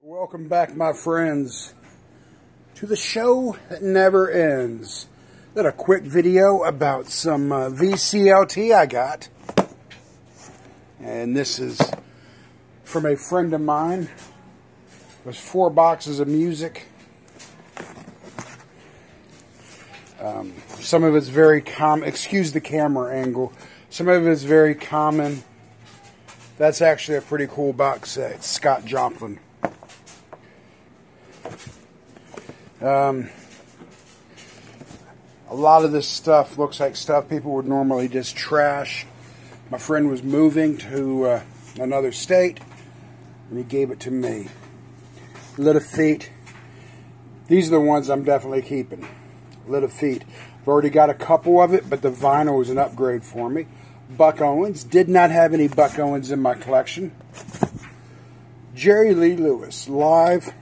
Welcome back, my friends, to the show that never ends. Got a quick video about some VCLT I got. And this is from a friend of mine. It was 4 boxes of music. Some of it's very common. Excuse the camera angle. Some of it is very common. That's actually a pretty cool box set. It's Scott Joplin. A lot of this stuff looks like stuff people would normally just trash. My friend was moving to another state, and he gave it to me. Little Feet. These are the ones I'm definitely keeping. Little Feet. I've already got a couple of it, but the vinyl was an upgrade for me. Buck Owens. Did not have any Buck Owens in my collection. Jerry Lee Lewis, live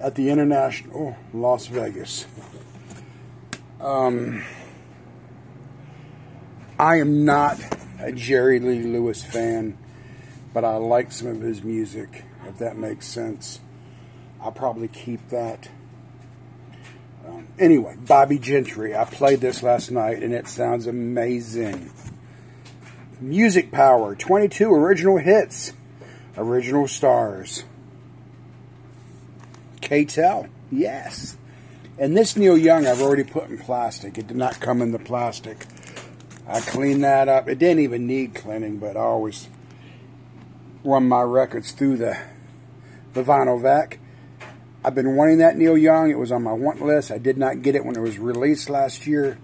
at the International Las Vegas. I am not a Jerry Lee Lewis fan, but I like some of his music, if that makes sense. I'll probably keep that. Anyway, Bobby Gentry. I played this last night, and it sounds amazing. Music Power, 22 original hits, original stars. K-Tel, yes. And this Neil Young I've already put in plastic. It did not come in the plastic. I cleaned that up. It didn't even need cleaning, but I always run my records through the vinyl vac. I've been wanting that Neil Young. It was on my want list. I did not get it when it was released last year.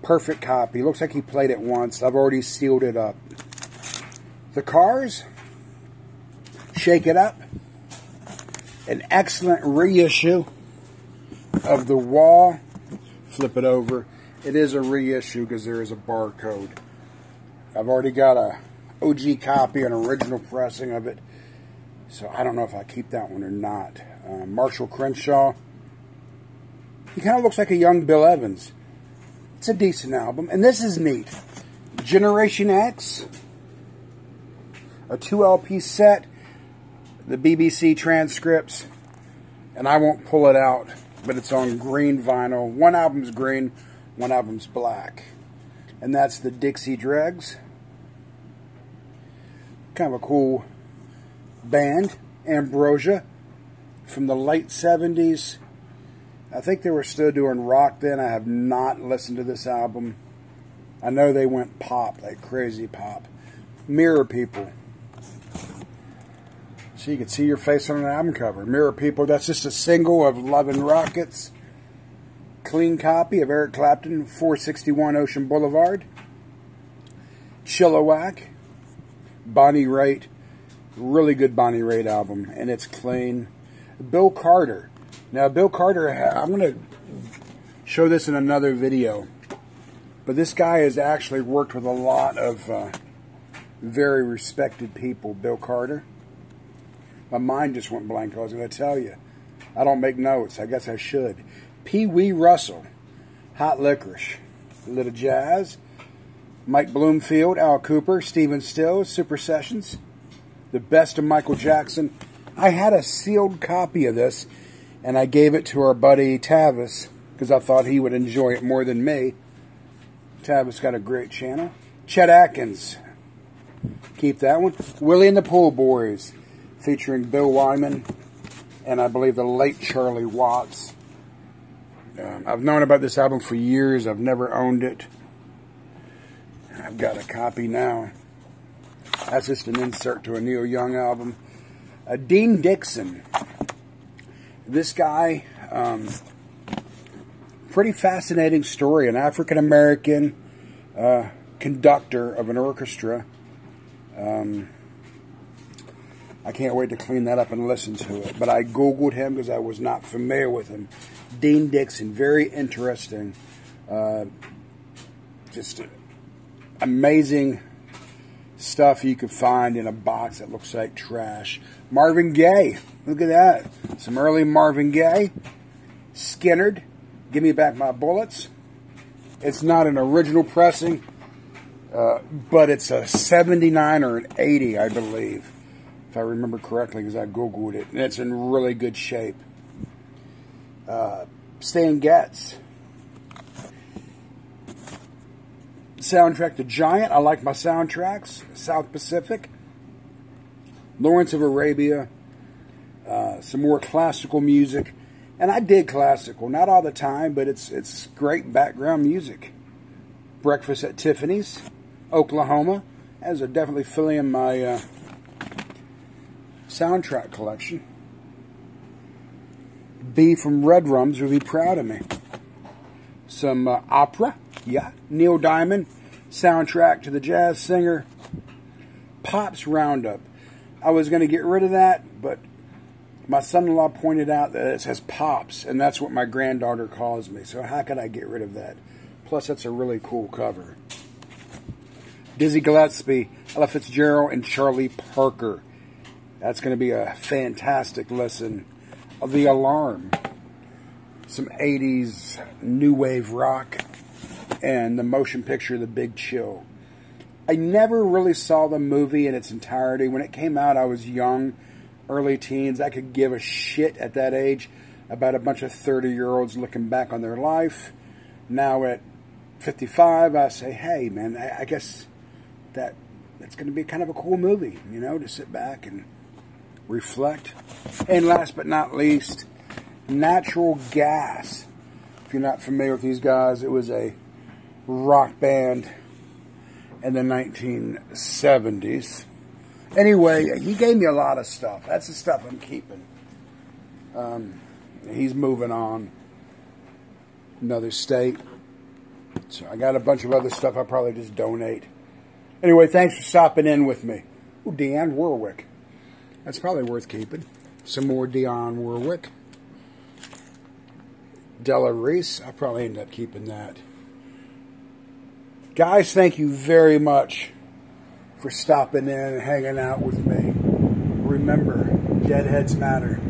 Perfect copy. Looks like he played it once. I've already sealed it up. The Cars, Shake It Up. An excellent reissue of The Wall. Flip it over. It is a reissue because there is a barcode. I've already got a OG copy, an original pressing of it. So I don't know if I keep that one or not. Marshall Crenshaw. He kind of looks like a young Bill Evans. It's a decent album. And this is neat. Generation X. A 2 LP set. The BBC transcripts. And I won't pull it out, but it's on green vinyl. One album's green, one album's black. And that's the Dixie Dregs. Kind of a cool band. Ambrosia. From the late 70s. I think they were still doing rock then. I have not listened to this album. I know they went pop, like crazy pop. Mirror People. So you can see your face on an album cover. Mirror People, that's just a single of Love and Rockets. Clean copy of Eric Clapton, 461 Ocean Boulevard. Chilliwack. Bonnie Raitt. Really good Bonnie Raitt album, and it's clean. Bill Carter. Now, Bill Carter, I'm going to show this in another video, but this guy has actually worked with a lot of very respected people. Bill Carter. My mind just went blank. I was going to tell you. I don't make notes. I guess I should. Pee Wee Russell. Hot Licorice. Little Jazz. Mike Bloomfield. Al Cooper. Stephen Stills. Super Sessions. The Best of Michael Jackson. I had a sealed copy of this, and I gave it to our buddy Tavis because I thought he would enjoy it more than me. Tavis got a great channel. Chet Atkins. Keep that one. Willie and the Pool Boys, featuring Bill Wyman and I believe the late Charlie Watts. I've known about this album for years. I've never owned it. I've got a copy now. That's just an insert to a Neil Young album. Dean Dixon. This guy, pretty fascinating story. An African-American conductor of an orchestra. I can't wait to clean that up and listen to it. But I Googled him because I was not familiar with him. Dean Dixon, very interesting. Just amazing stuff you could find in a box that looks like trash. Marvin Gaye. Look at that. Some early Marvin Gaye. Skinnerd. Give Me Back My Bullets. It's not an original pressing, but it's a 79 or an 80, I believe. if I remember correctly, because I Googled it, and it's in really good shape. Stan Getz. Soundtrack to Giant. I like my soundtracks. South Pacific. Lawrence of Arabia. Some more classical music. And I dig classical. Not all the time, but it's great background music. Breakfast at Tiffany's. Oklahoma. As are definitely filling my soundtrack collection. B from Red Rums would be proud of me. Some opera. Yeah. Neil Diamond. Soundtrack to The Jazz Singer. Pops Roundup. I was going to get rid of that, but my son-in-law pointed out that it says Pops, and that's what my granddaughter calls me. So how could I get rid of that? Plus, that's a really cool cover. Dizzy Gillespie, Ella Fitzgerald, and Charlie Parker. That's going to be a fantastic listen. The Alarm. Some 80s new wave rock. And the motion picture, The Big Chill. I never really saw the movie in its entirety. When it came out, I was young, early teens. I could give a shit at that age about a bunch of 30-year-olds looking back on their life. Now at 55, I say, hey, man, I guess that's going to be kind of a cool movie, you know, to sit back and reflect. And last but not least, Natural Gas. If you're not familiar with these guys, it was a rock band in the 1970s. Anyway, he gave me a lot of stuff. That's the stuff I'm keeping. He's moving on. Another state. So I got a bunch of other stuff I'll probably just donate. Anyway, thanks for stopping in with me. Ooh, Dionne Warwick. That's probably worth keeping. Some more Dionne Warwick. Della Reese. I'll probably end up keeping that. Guys, thank you very much for stopping in and hanging out with me. Remember, deadheads matter.